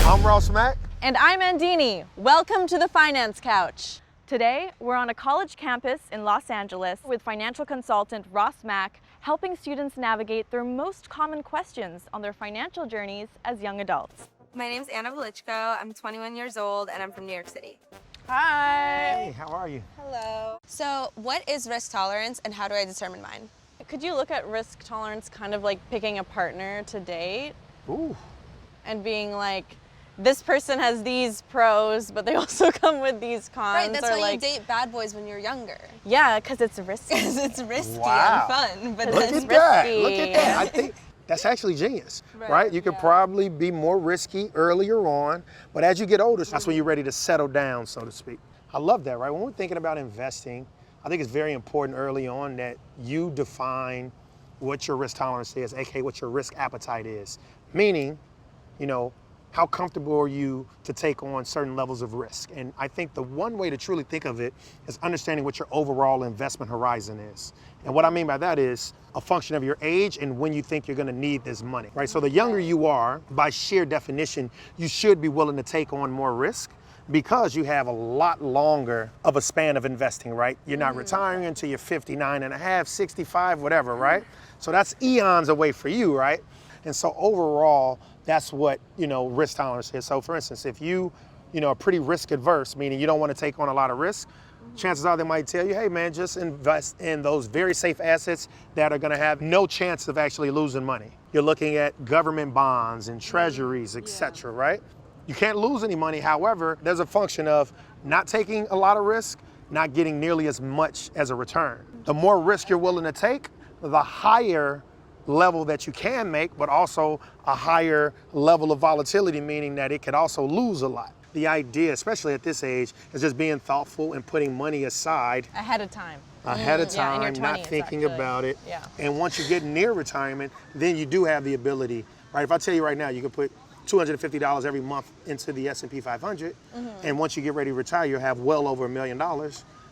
I'm Ross Mac. And I'm Andini. Welcome to the Finance Couch. Today, we're on a college campus in Los Angeles with financial consultant Ross Mac, helping students navigate their most common questions on their financial journeys as young adults. My name's Anna Velichko. I'm 21 years old and I'm from New York City. Hi. Hey, how are you? Hello. So, what is risk tolerance and how do I determine mine? Could you look at risk tolerance kind of like picking a partner to date? Ooh. And being like, this person has these pros, but they also come with these cons. Right, that's or why like, you date bad boys when you're younger. Yeah, because it's risky. It's risky Wow. and fun. But Look then at that. risky. Look at that. I think that's actually genius, right? You could probably be more risky earlier on, but as you get older, that's when you're ready to settle down, so to speak. I love that, right? When we're thinking about investing, I think it's very important early on that you define what your risk tolerance is, aka what your risk appetite is. Meaning, you know, how comfortable are you to take on certain levels of risk? And I think the one way to truly think of it is understanding what your overall investment horizon is. And what I mean by that is a function of your age and when you think you're gonna need this money, right? So the younger you are, by sheer definition, you should be willing to take on more risk because you have a lot longer of a span of investing, right? You're not retiring until you're 59 and a half, 65, whatever, right? So that's eons away for you, right? And so overall, that's what, risk tolerance is. So for instance, if you, are pretty risk adverse, meaning you don't want to take on a lot of risk, chances are they might tell you, hey man, just invest in those very safe assets that are going to have no chance of actually losing money. You're looking at government bonds and treasuries, etc., right? You can't lose any money. However, there's a function of not taking a lot of risk, not getting nearly as much as a return. The more risk you're willing to take, the higher level that you can make, but also a higher level of volatility, meaning that it could also lose a lot. The idea, especially at this age, is just being thoughtful and putting money aside. Ahead of time. Ahead of time, in your not 20s, thinking actually. about it. Yeah. And once you get near retirement, then you do have the ability, right? If I tell you right now, you can put $250 every month into the S&P 500, and once you get ready to retire, you'll have well over $1 million,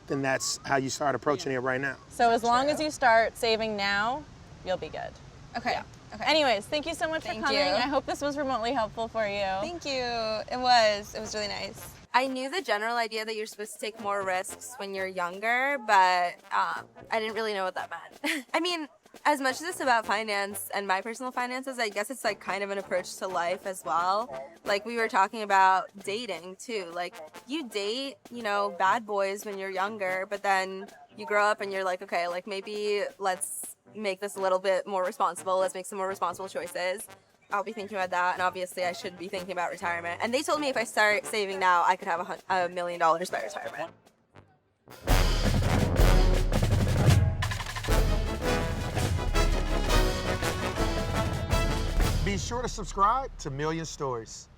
then that's how you start approaching it right now. So as long as you start saving now, you'll be good. Okay. Yeah. Okay. Anyways, thank you so much for Thank coming. you. I hope this was remotely helpful for you. Thank you. It was really nice. I knew the general idea that you're supposed to take more risks when you're younger, but I didn't really know what that meant. I mean, as much as it's about finance and my personal finances, I guess it's like kind of an approach to life as well. Like we were talking about dating too. Like you date, bad boys when you're younger, but then you grow up and you're like, okay, like maybe let's make this a little bit more responsible. Let's make some more responsible choices. I'll be thinking about that, and obviously I should be thinking about retirement. And they told me if I start saving now, I could have $1 million by retirement. Be sure to subscribe to Million Stories.